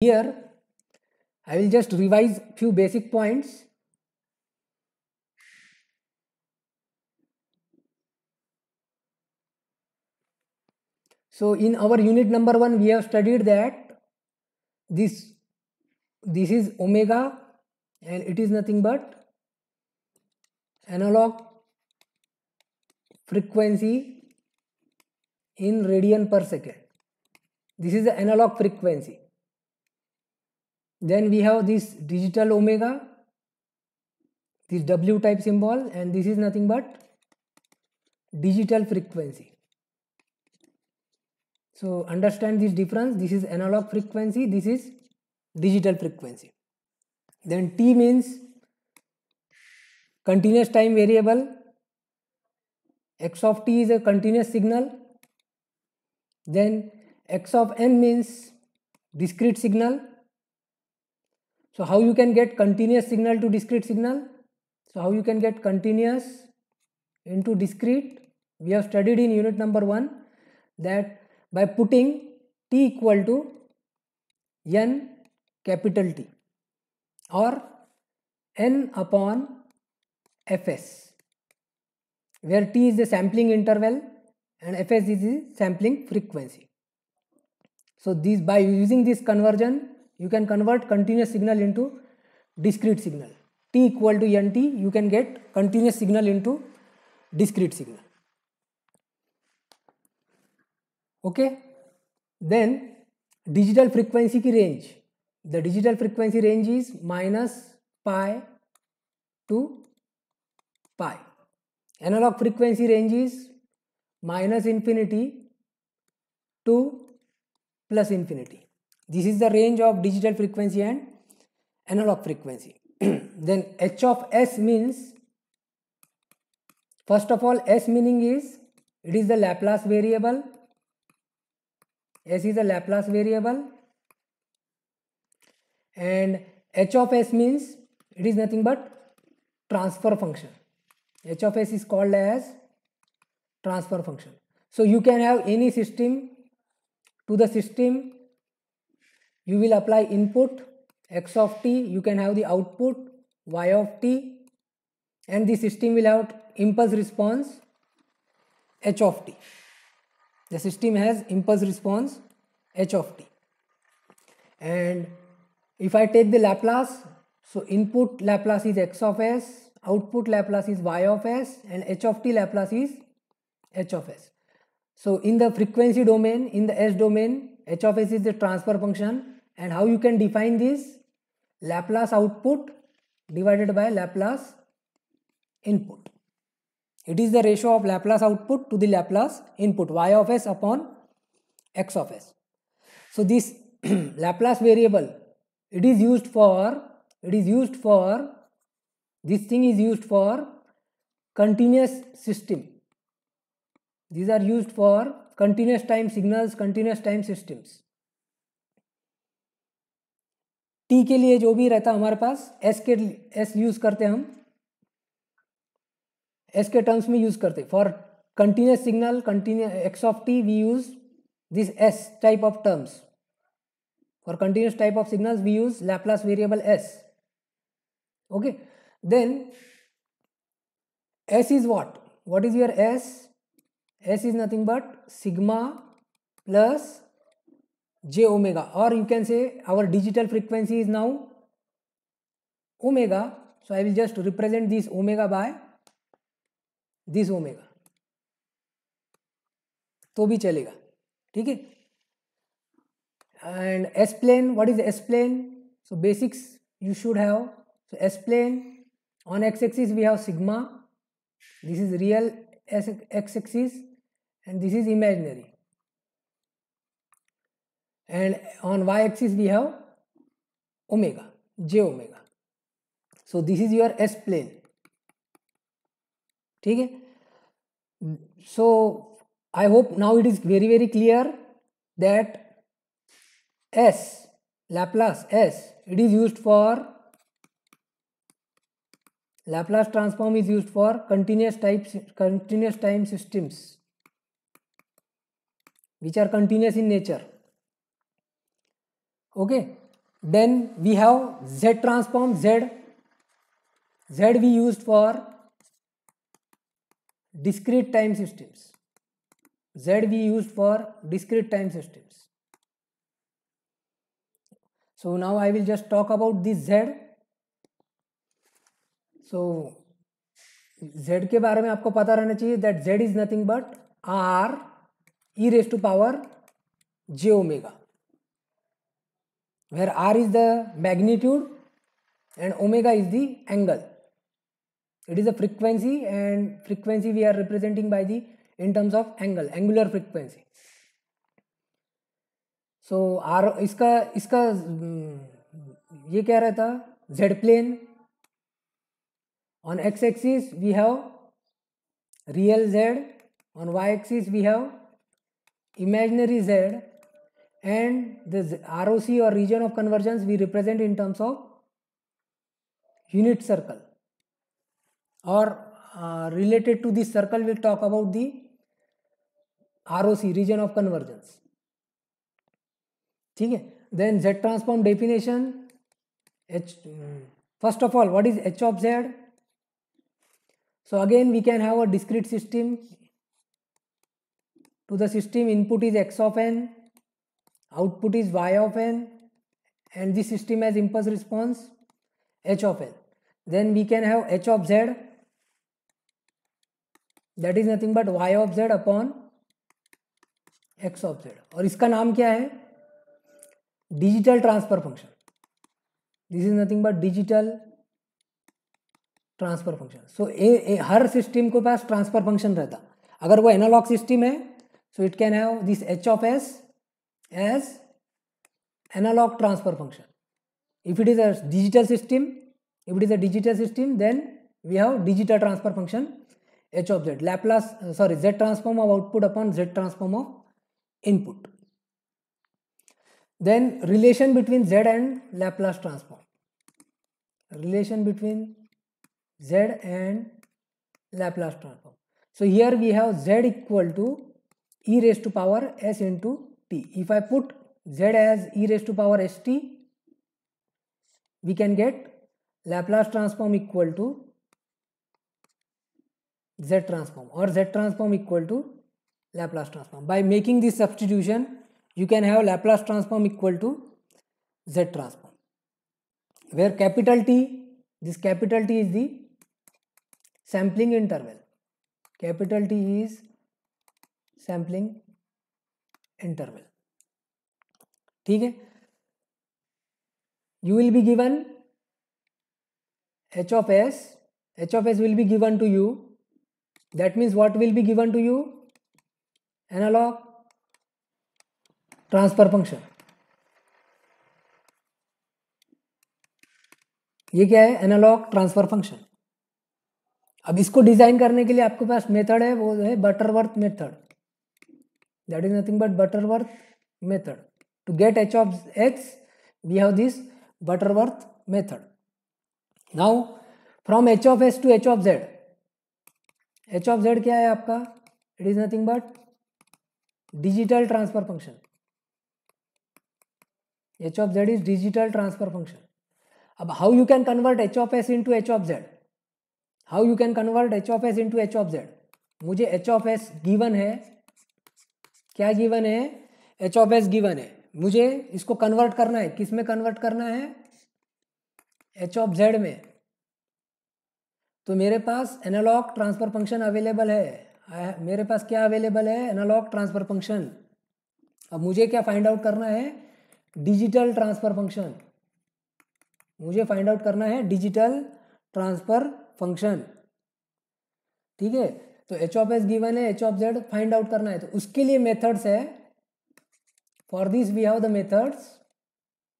Here I will just revise few basic points. So in our unit number 1 we have studied that this is omega and it is nothing but analog frequency in radian per second. This is the analog frequency. Then we have this digital omega, this W type symbol, and this is nothing but digital frequency. So understand this difference. This is analog frequency, this is digital frequency. Then T means continuous time variable. X of t is a continuous signal. Then X of n means discrete signal. So how you can get continuous signal to discrete signal? So how you can get continuous into discrete? We have studied in unit number 1 that by putting t equal to n capital T or n upon fs, where t is the sampling interval and fs is the sampling frequency. So this, by using this conversion, you can convert continuous signal into discrete signal. T equal to nt, you can get continuous signal into discrete signal. Okay. Then digital frequency की range. The digital frequency range is minus pi to pi. Analog frequency range is minus infinity to plus infinity. This is the range of digital frequency and analog frequency. Then h of s means, first of all, s meaning is it is the Laplace variable. S is a Laplace variable, and h of s means it is nothing but transfer function. H of s is called as transfer function. So you can have any system. To the system you will apply input x of t, you can have the output y of t, and the system will have impulse response h of t. The system has impulse response h of t. And if I take the Laplace, so input Laplace is x of s, output Laplace is y of s, and h of t Laplace is h of s. So in the frequency domain, in the s domain, h of s is the transfer function. And how you can define this? Laplace output divided by Laplace input. It is the ratio of Laplace output to the Laplace input, y of s upon x of s. So this Laplace variable, this thing is used for continuous system. These are used for continuous time signals, continuous time systems. T के लिए जो भी रहता हमारे पास S use करते हम, S के terms में यूज करते. For continuous signal, x of t, we use this S type of terms. For continuous type of signals we use Laplace variable S. Okay. Then S is what? What is your S? S is nothing but sigma plus j omega, or you can say our digital frequency is now omega. So I will just represent this omega by this omega, तो भी चलेगा. ठीक है. And S plane, what is S plane? So basics you should have. So S plane, on x axis we have sigma, this is real x axis and this is imaginary, and on y axis we have omega, j omega. So this is your S plane. ठीक है. So I hope now it is very clear that S, Laplace S, it is used for, Laplace transform is used for continuous time systems which are continuous in nature. Okay. Then we have Z transform. Z we used for discrete time systems. Z we used for discrete time systems. So now I will just talk about this Z. So Z के बारे में आपको पता रहना चाहिए that Z is nothing but R e raised to power j omega, where R is the magnitude and omega is the angle. It is a frequency, and frequency we are representing by the in terms of angle, angular frequency. So R इसका ये क्या रहता, Z plane. On x axis we have real Z, on y axis we have imaginary Z, and the ROC or region of convergence we represent in terms of unit circle, or related to this circle we'll talk about the ROC, region of convergence. ठीक है. Then Z transform definition. First of all, what is H of Z? So again we can have a discrete system. To the system, input is x of n, output is y of n, and this system has impulse response h of n. Then we can have H of Z, that is nothing but y of z upon x of z, और इसका नाम क्या है, digital transfer function. This is nothing but digital transfer function. So her system के पास transfer function रहता. अगर वो analog system है, so it can have this h of s as analog transfer function. If it is a digital system, then we have digital transfer function h of z, z transform of output upon z transform of input. Then relation between z and Laplace transform. Relation between z and Laplace transform. So here we have z equal to e raised to power s into t. If I put z as e raised to power st, we can get Laplace transform equal to Z transform, or Z transform equal to Laplace transform. By making this substitution, you can have Laplace transform equal to Z transform, where capital T, this capital T is the sampling interval. Capital T is sampling interval. ठीक है. You will be given h of s. H of s will be given to you. That means what will be given to you? Analog transfer function. ये क्या है? Analog transfer function. अब इसको design करने के लिए आपके पास मेथड है, वो है Butterworth method. That is nothing but Butterworth method. To get h of x, we have this Butterworth method. Now from h of s to h of z, h of z क्या है आपका? It is nothing but digital transfer function. h of z is digital transfer function. अब how you can convert h of s into h of z? How you can convert h of s into h of z? मुझे h of s given है. क्या given है? h of s given है. मुझे इसको convert करना है. किस में कन्वर्ट करना है? h of z में. तो मेरे पास एनालॉग ट्रांसफर फंक्शन अवेलेबल है. मेरे पास क्या अवेलेबल है? Analog transfer function. अब मुझे क्या फाइंड आउट करना है? Digital transfer function. मुझे फाइंड आउट करना है डिजिटल ट्रांसफर फंक्शन. ठीक है. तो h of s गिवन है, h of z find out करना है. तो उसके लिए मेथड्स है. For this we have the methods.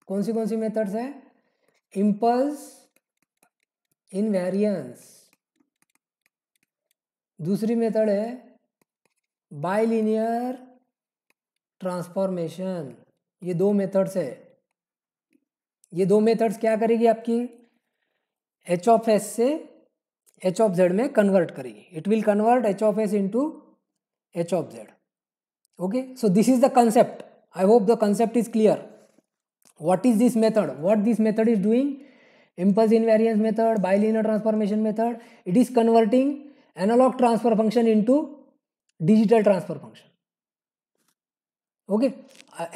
कौन सी मेथड्स है? Impulse invariance. दूसरी मेथड है बाइलिनियर ट्रांसफॉर्मेशन. ये दो मेथड्स है. ये दो मेथड्स क्या करेगी आपकी? h of s से h of z में कन्वर्ट करेगी. It will convert h of s into h of z. Okay, so this is the concept. I hope the concept is clear. What is this method? What this method is doing? Impulse invariance method, bilinear transformation method, it is converting analog transfer function into digital transfer function. Okay,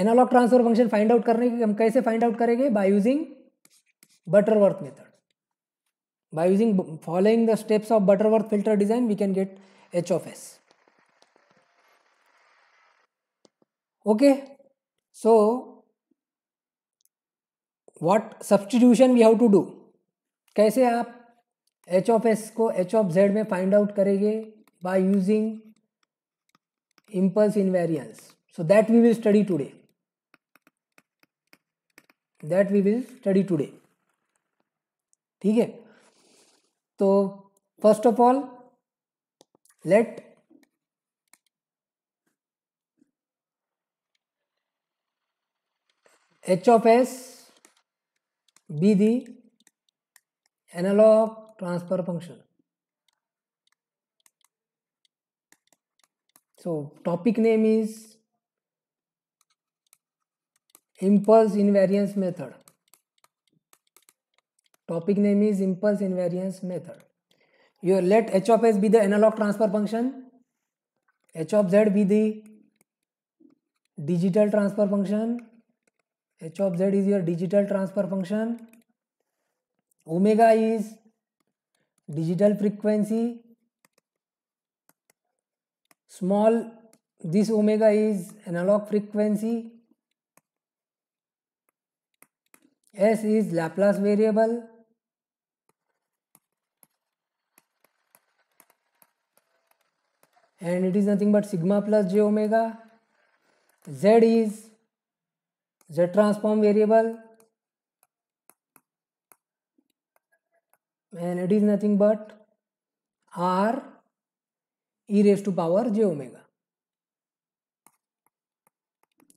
analog transfer function find out करने के हम कैसे find out करेंगे? By using Butterworth method. By using following the steps of Butterworth filter design, we can get H of S. Okay, so what substitution we have to do? कैसे आप H of S को H of Z में find out करेंगे? By using impulse invariance. So that we will study today. ठीक है. तो first of all let H of S be the analog transfer function. So topic name is impulse invariance method. Topic name is impulse invariance method. You let H of S be the analog transfer function, H of Z be the digital transfer function. H of Z is your digital transfer function. Omega is digital frequency. Small this omega is analog frequency. S is Laplace variable. And it is nothing but sigma plus j omega. Z is Z transform variable, and it is nothing but R e raised to power j omega.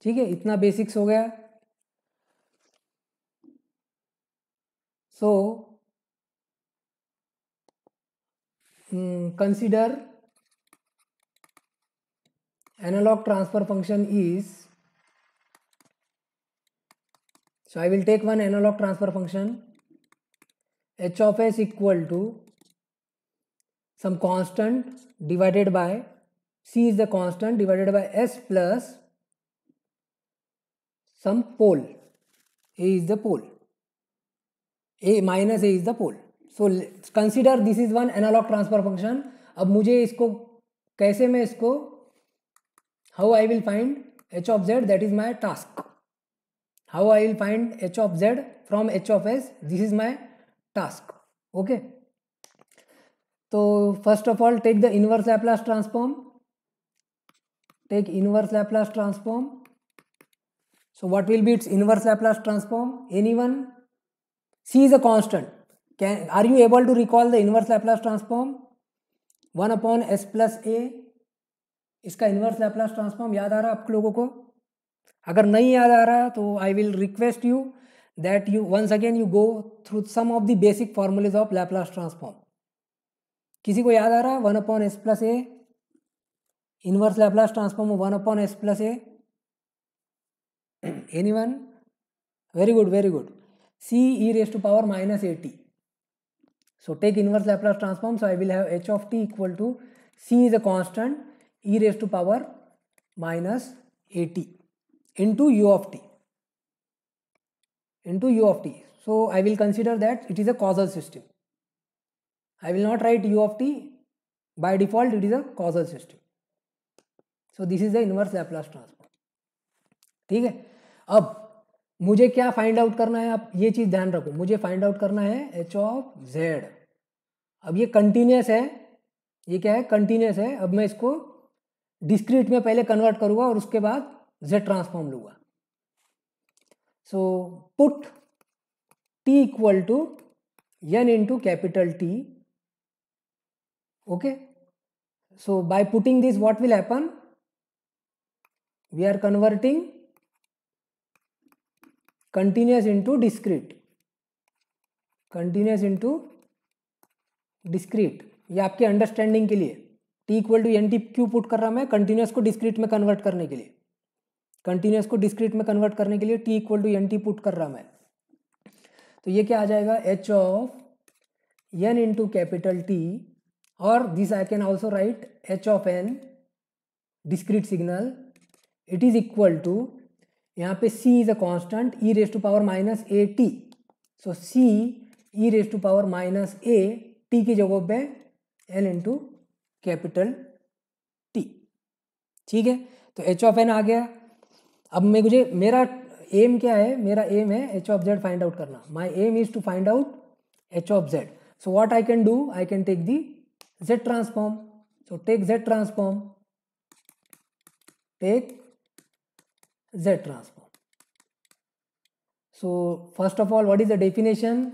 ठीक है, इतना basics हो गया. So consider analog transfer function is, so I will take one analog transfer function H of S equal to some constant divided by C is the constant divided by S plus some pole. A is the pole, A minus A is the pole. So consider this is one analog transfer function. अब मुझे इसको कैसे मैं इसको how I will find H of Z, that is my task. How I will find H of Z from H of S, this is my task. Okay, so first of all take the inverse Laplace transform. Take inverse Laplace transform. So what will be its inverse Laplace transform? Anyone? C is a constant. Are you able to recall the inverse Laplace transform? 1 upon S plus A. इसका inverse Laplace transform याद आ रहा आप लोगों को? अगर नहीं याद आ रहा तो I will request you that you once again you go through some of the basic formulas of Laplace transform. किसी को याद आ रहा है 1 upon S plus A? Inverse Laplace transform 1 upon S plus A. Anyone? Very good, very good. C e raised to power minus AT. So take inverse Laplace transform. So I will have H of t equal to C is a constant e raised to power minus AT into U of t. So I will consider that it is a causal system. I will not write U of t. By default it is a causal system. So this is the inverse Laplace transform. ठीक है. अब मुझे क्या find out करना है? आप ये चीज़ ध्यान रखो, मुझे फाइंड आउट करना है H of Z. अब ये कंटिन्यूस है, ये क्या है? कंटिन्यूस है. अब मैं इसको डिस्क्रीट में पहले कन्वर्ट करूँगा और उसके बाद Z ट्रांसफॉर्म लूँगा. So put T equal to N into capital T. Okay, so by putting this what will happen? We are converting continuous into discrete. Continuous into discrete, ये आपके अंडरस्टैंडिंग के लिए. T equal to N T क्यों put कर रहा मैं? Continuous को discrete में कन्वर्ट करने के लिए. कंटिन्यूस को डिस्क्रीट में कन्वर्ट करने के लिए t equal to N t put कर रहा मैं, तो ये क्या आ जाएगा h of n into capital T, और this I can also write h of n discrete signal, it is equal to, यहाँ पे c is a constant, e raise to power minus a t, so c e raise to power minus a t की जगह पे n into capital T। ठीक है, तो h of n आ गया। अब मुझे मेरा एम क्या है, मेरा एम है h of z find out करना। My aim is to find out h of z। So what I can do, I can take the z transform. So take z transform, take z transform. So first of all, what is the definition?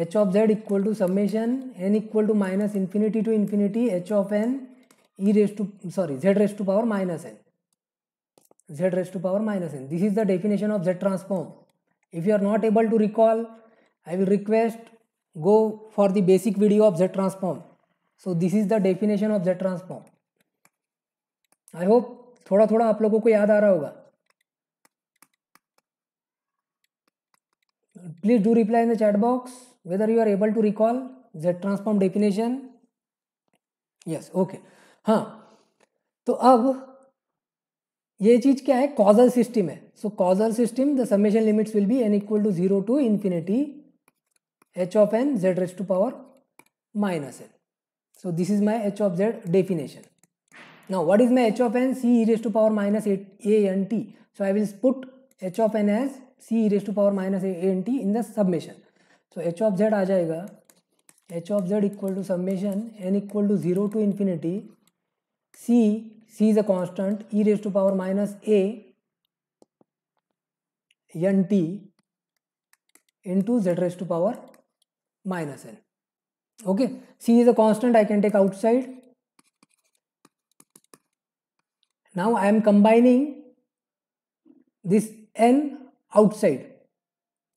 h of z equal to summation n equal to minus infinity to infinity h of n e raise to z raise to power minus n, z raised to power minus n. This is the definition of z transform. If you are not able to recall, I will request go for the basic video of z transform. So this is the definition of z transform. I hope थोड़ा थोड़ा आप लोगों को याद आ रहा होगा. Please do reply in the chat box whether you are able to recall z transform definition. Yes, okay. हाँ, तो अब ये चीज क्या है, कॉजल सिस्टम है. So causal system, the summation limits will be n equal to 0 to infinity h of n z raise to power minus n. So this is my h of z definition. Now what is my h of n? c e raise to power minus a n t. So I will put h of n as c e raise to power minus a n t in the summation. So h of z आ जाएगा h of z equal to summation n equal to 0 to infinity c is a constant, e raised to power minus a n t into z raised to power minus n. Okay, c is a constant, I can take outside. Now I am combining this n outside.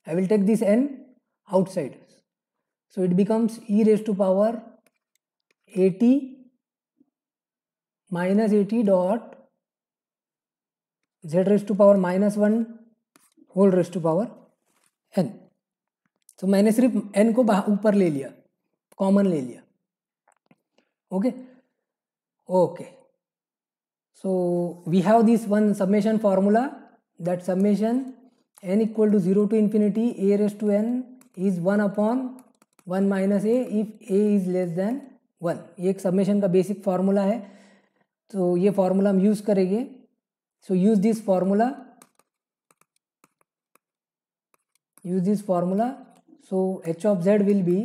I will take this n outside. So it becomes e raised to power at minus at dot z raised to power minus 1 whole raised to power n. तो मैंने सिर्फ n को ऊपर ले लिया, common ले लिया. Okay okay, so we have this one summation formula, that summation n equal to 0 to infinity a raise to n is 1 upon 1 minus a if a is less than 1. ये एक summation का basic formula है, तो ये formula हम यूज करेंगे. So use this formula, so h of z will be,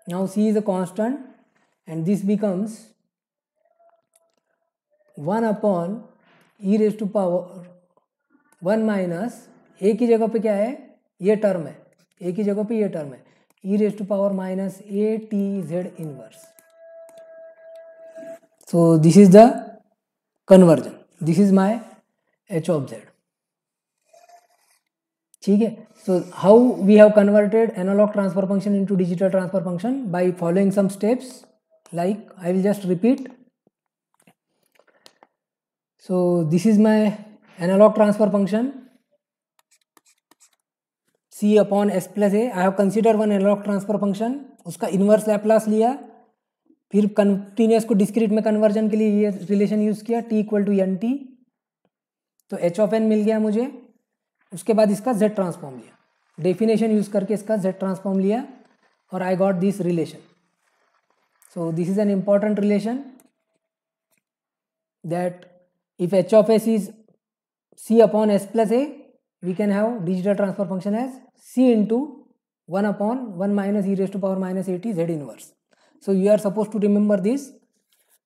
now c is a constant and this becomes 1 upon e raised to power 1 minus a की जगह पे क्या है, ये टर्म है, a की जगह पे ये टर्म है, e raised to power minus a t z inverse. So this is the conversion, this is my h of z. ठीक है, so how we have converted analog transfer function into digital transfer function? By following some steps, like I will just repeat. So this is my analog transfer function, c upon s plus a. I have considered one analog transfer function, उसका inverse Laplace लिया, फिर continuous को discrete में conversion के लिए ये relation use किया, t equal to N t, तो h ऑफ n मिल गया मुझे. उसके बाद इसका z ट्रांसफॉर्म लिया, डेफिनेशन यूज करके इसका z ट्रांसफॉर्म लिया, और I got this relation. So this is an important relation, that if h of s is c upon s plus a, we can have digital transfer function as c into 1 upon 1 minus e raise to power minus a t z inverse. So you are supposed to remember this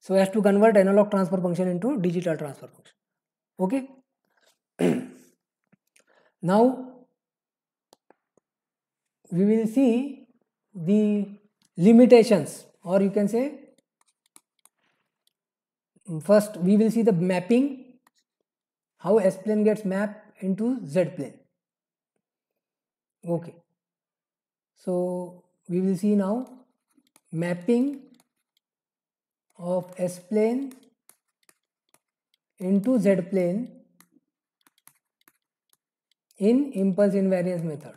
so as to convert analog transfer function into digital transfer function. Okay. Now we will see the limitations, or you can say first we will see the mapping, how S plane gets mapped into Z plane. Okay, so we will see now mapping of S plane into Z plane in impulse invariance method.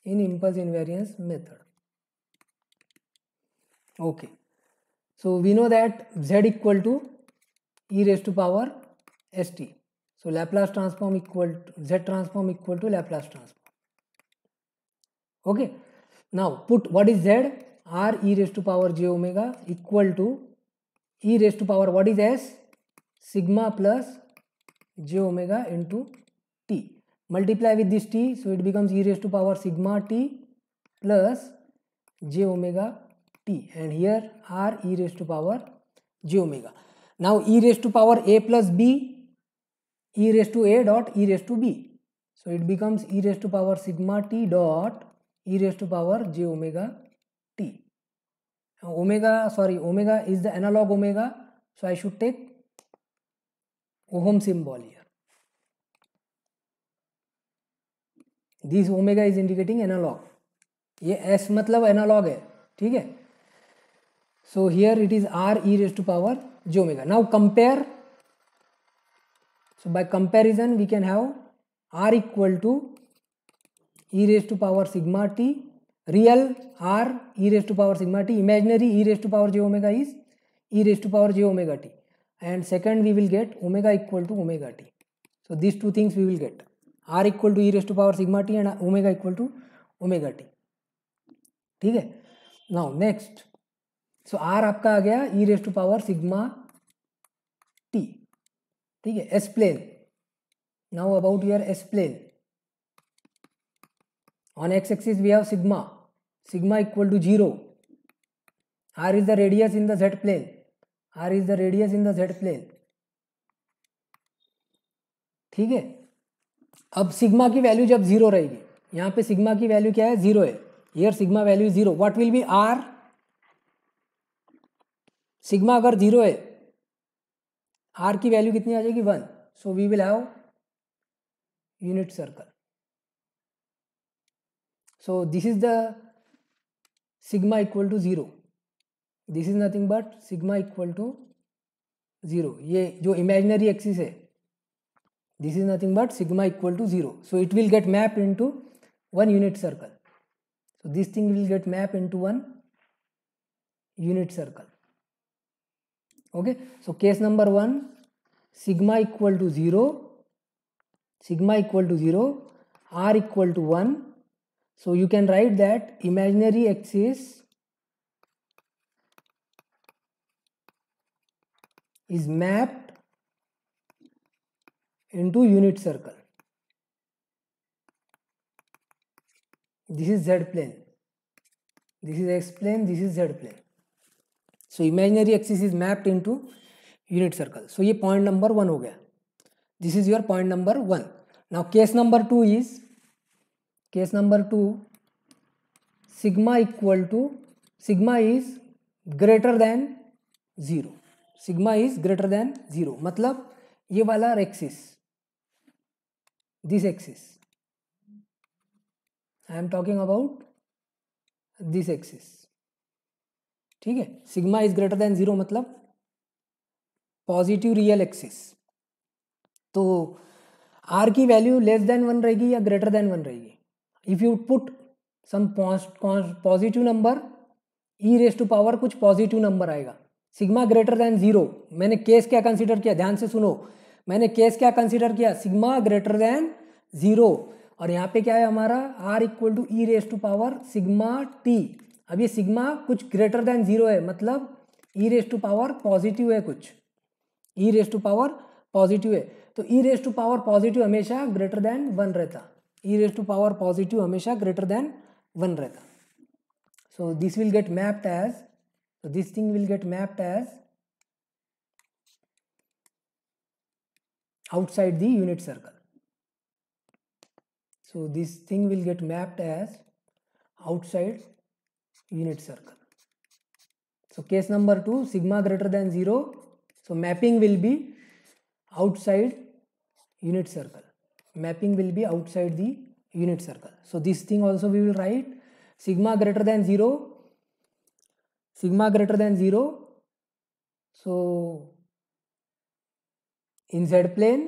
In impulse invariance method. Okay, so we know that z equal to e raised to power st. So Laplace transform equal to z transform equal to Laplace transform. Okay, now put what is z? R e raised to power j omega equal to e raised to power what is s? Sigma plus j omega into t. Multiply with this t, so it becomes e raised to power sigma t plus j omega t, and here r e raised to power j omega. Now e raised to power a plus b, e raised to a dot e raised to b, so it becomes e raised to power sigma t dot e raised to power j omega t. Omega is the analog omega, so I should take Ohm symbol here. This omega is indicating analog. ये s मतलब analog है, ठीक है. So here it is r e raised to power j omega. Now compare. So by comparison we can have r equal to e raised to power sigma t, real r e raised to power sigma t, imaginary e raised to power j omega is e raised to power j omega t, and second we will get omega equal to omega t. So these two things we will get, r equal to e raised to power sigma t and omega equal to omega t. ठीक है. Now next, so r आपका आ गया e raised to power sigma t. ठीक है. S plane. Now about your S plane. On x-axis we have sigma equal to 0. R is the radius in the z plane. R is the radius in the z plane. ठीक है. अब sigma की value जब 0 रहेगी, यहाँ पे sigma की value क्या है? 0 है. Here sigma value 0. What will be R? Sigma अगर 0 है, R की वैल्यू कितनी आ जाएगी? 1. So we will have unit circle. So this is the sigma equal to 0. This is nothing but sigma equal to 0. ये जो imaginary axis है, this is nothing but sigma equal to 0. So it will get mapped into one unit circle. So this thing will get mapped into one unit circle. Okay. So case number 1, sigma equal to 0, r equal to 1. So you can write that imaginary axis is mapped into unit circle. This is z plane, this is x plane, this is z plane. So imaginary axis is mapped into unit circle. So ये point number 1 हो गया. This is your point number 1. Now case number 2 is sigma is greater than 0. Sigma is greater than 0. मतलब ये वाला axis, this axis, I am talking about this axis. ठीक है. Sigma is greater than 0 मतलब positive real axis. तो r की value less than 1 रहेगी या ग्रेटर देन 1 रहेगी? If you put some positive number, e raise to power कुछ positive number आएगा. Sigma greater than 0. मैंने केस क्या कंसीडर किया? ध्यान से सुनो. मैंने केस क्या कंसीडर किया? Sigma greater than 0. और यहाँ पे क्या है हमारा? R equal to e raise to power sigma t. अब ये सिग्मा कुछ ग्रेटर देन 0 है, मतलब e raise to power positive है, कुछ e raise to power positive है. तो e raise to power positive हमेशा ग्रेटर देन 1 रहता. E raise to power positive हमेशा ग्रेटर देन 1 रहता. So this will get mapped as, so this thing will get mapped as outside the unit circle. So this thing will get mapped as outside unit circle. So case number 2, sigma greater than 0. So mapping will be outside unit circle. Mapping will be outside the unit circle. So this thing also we will write sigma greater than 0. Sigma greater than 0. So in z plane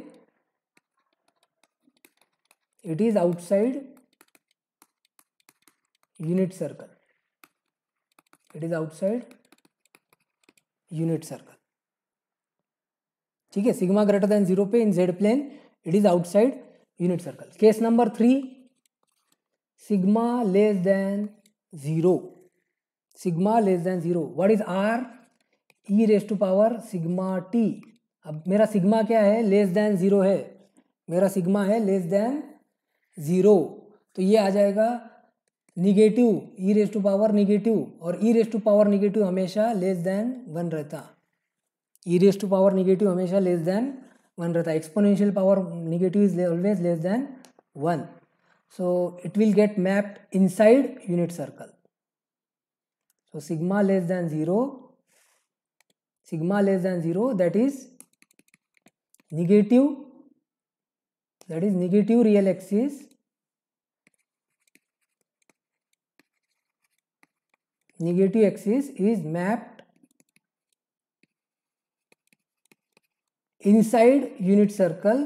it is outside unit circle, it is outside unit circle. ठीक है, sigma greater than 0 पे in z plane it is outside unit circle. Case number 3, sigma less than 0, sigma less than 0. What is r? e raise to power sigma t. अब मेरा sigma क्या है? Less than 0 है, मेरा sigma है less than 0, तो ये आ जाएगा negative, e raise to power negative, और e raise to power negative हमेशा लेस देन 1 रहता. e raise to power negative हमेशा लेस देन 1 रहता. Exponential power negative is always less than 1. So it will get mapped inside unit circle. So sigma less than 0, sigma less than 0, that is negative, that is negative real axis, negative axis is mapped inside unit circle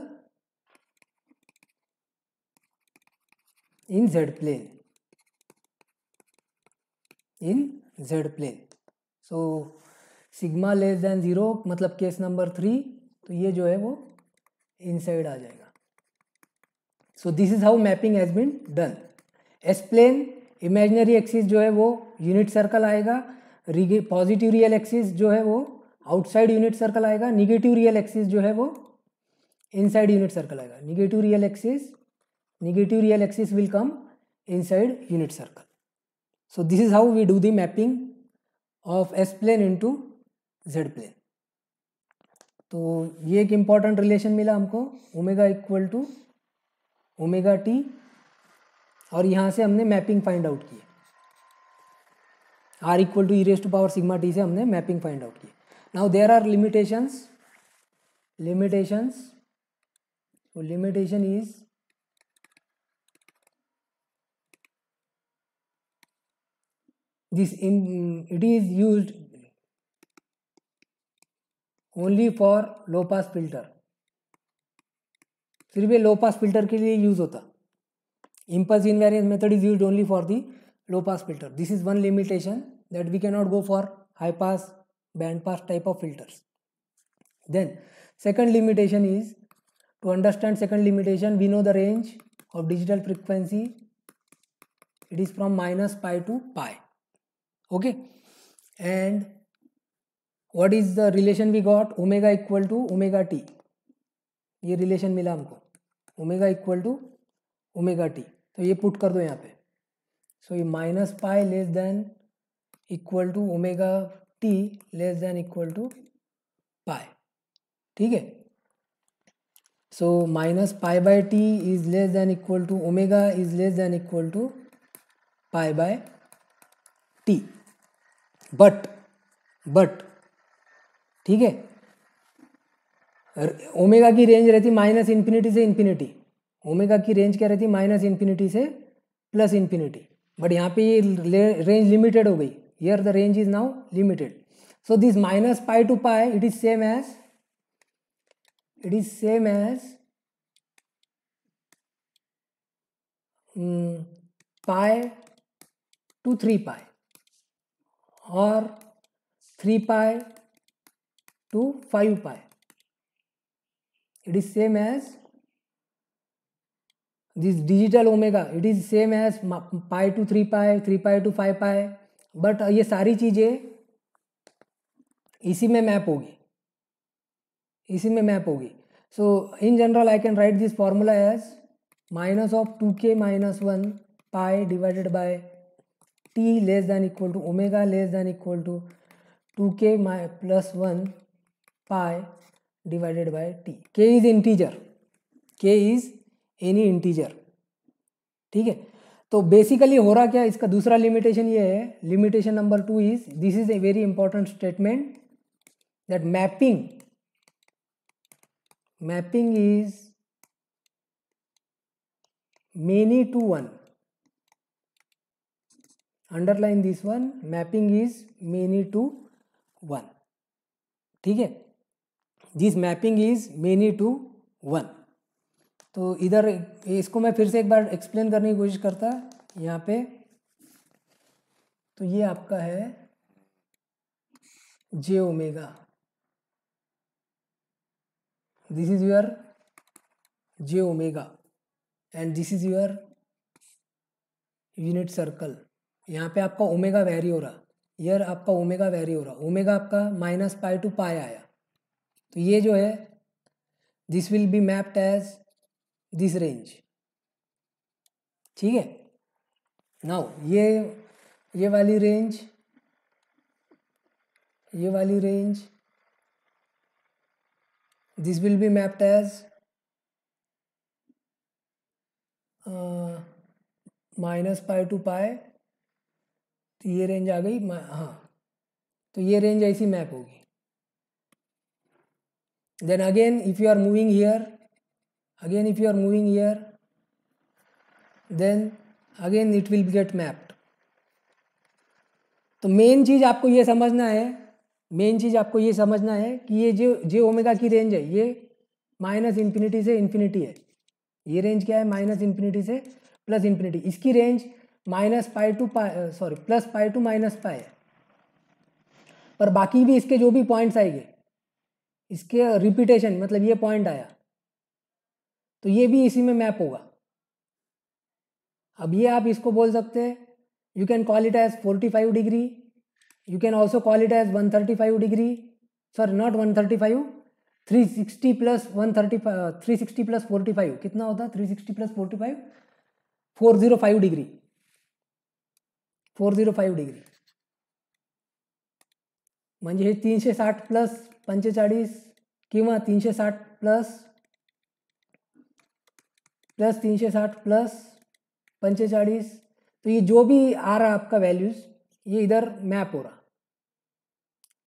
in z plane, in z plane. So sigma less than 0 मतलब case number 3, तो ये जो है वो inside आ जाएगा. So this is how mapping has been done. S plane imaginary axis जो है वो यूनिट सर्कल आएगा, पॉजिटिव रियल एक्सिस जो है वो आउटसाइड यूनिट सर्कल आएगा, निगेटिव रियल एक्सिस जो है वो इनसाइड यूनिट सर्कल आएगा. Negative real axis will come inside unit circle. So this is how we do the mapping of S plane into Z plane. तो ये एक important relation मिला हमको, omega equal to omega t, और यहाँ से हमने मैपिंग फाइंड आउट की. R equal to e raise to power sigma t से हमने मैपिंग फाइंड आउट की. Now there are limitations. Limitation is this it is used only for low pass filter. सिर्फ ये लो पास फिल्टर के लिए use होता. Impulse invariance method is used only for the low pass filter. This is one limitation that we can not go for high pass, band pass type of filters. Then second limitation is, to understand second limitation we know the range of digital frequency, it is from -π to π. Okay, and what is the relation we got? Omega equal to omega t. ये रिलेशन मिला हमको, omega equal to omega t. तो ये put कर दो यहाँ पे. सो ये -π less than equal to omega T less than equal to π. ठीक है. So -π/t is less than equal to omega is less than equal to π/t. But ठीक है, ओमेगा की रेंज रहती -∞ से इन्फिनिटी. ओमेगा की रेंज क्या रहती? -∞ से +∞. बट यहाँ पे ये रेंज लिमिटेड हो गई. Here the range is now limited. So this -π to π it is same as π to 3π और 3π to 5π. It is same as this digital omega, it is same as π to 3π, 3π to 5π. But ये सारी चीज़ें इसी में map होगी. So in general I can write this formula as -2k - 1 π divided by t less than equal to omega less than equal to 2k + 1 π divided by t. k is integer, k is any integer. ठीक है. तो basically हो रहा क्या, इसका दूसरा limitation ये है. Limitation number 2 is, this is a very important statement, that mapping is many to 1. Underline this one, mapping is many to 1. ठीक है. This mapping is many to one. तो इधर इसको मैं फिर से एक बार एक्सप्लेन करने की कोशिश करता यहाँ पे। तो ये आपका है J omega, this is your J omega and this is your unit circle. यहाँ पे आपका ओमेगा वेरी हो रहा, ईयर आपका ओमेगा वेरी हो रहा, ओमेगा आपका -पाई टू पाई आया। तो ये जो है this will be mapped as this range, ठीक है। नाउ ये वाली रेंज, ये वाली range this will be mapped as -पाई टू पाई। तो ये रेंज आ गई, हाँ, तो ये रेंज ऐसी मैप होगी। Then again if you are moving here, again if you are moving here, then again it will get mapped. तो मेन चीज़ आपको ये समझना है, मेन चीज़ आपको ये समझना है कि ये जो जे ओमेगा की रेंज है ये -इन्फिनिटी से इन्फिनिटी है। ये रेंज क्या है? -इन्फिनिटी से +इन्फिनिटी। इसकी range -pi to pi, sorry +pi to -पाई है। पर बाकी भी इसके जो भी पॉइंट्स आएंगे, इसके रिपीटेशन, मतलब ये पॉइंट आया तो ये भी इसी में मैप होगा। अब ये आप इसको बोल सकते हैं, you can call it as 45 degree, you can also call it as 135 degree, sorry not 135, 360 plus 135, 360 plus 45 कितना होता है? 360 प्लस 45 405 डिग्री, 405 डिग्री म्हणजे हे 360 प्लस 45 किंवा 360 प्लस 360 प्लस 45। तो ये जो भी आ रहा आपका वैल्यूज, ये इधर मैप हो रहा।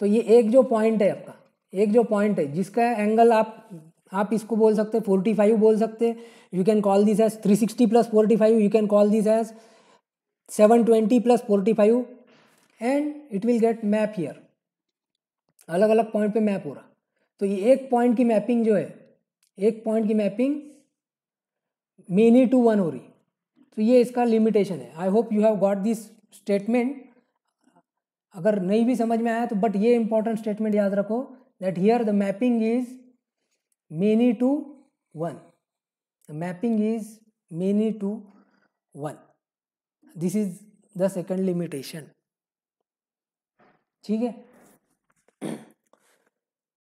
तो ये एक जो पॉइंट है आपका, एक जो पॉइंट है जिसका एंगल आप इसको बोल सकते हैं 45 बोल सकते हैं, you can call this as 360 plus 45, you can call this as 720 plus 45 and it will get map here. अलग अलग पॉइंट पे मैप हो रहा। तो ये एक पॉइंट की मैपिंग जो है, एक पॉइंट की मैपिंग मेनी टू वन हो रही। तो ये इसका लिमिटेशन है। I hope you have got this statement. अगर नहीं भी समझ में आया तो बट ये इंपॉर्टेंट स्टेटमेंट याद रखो, that here the mapping is many to one, mapping is many to one, this is the second limitation, ठीक है।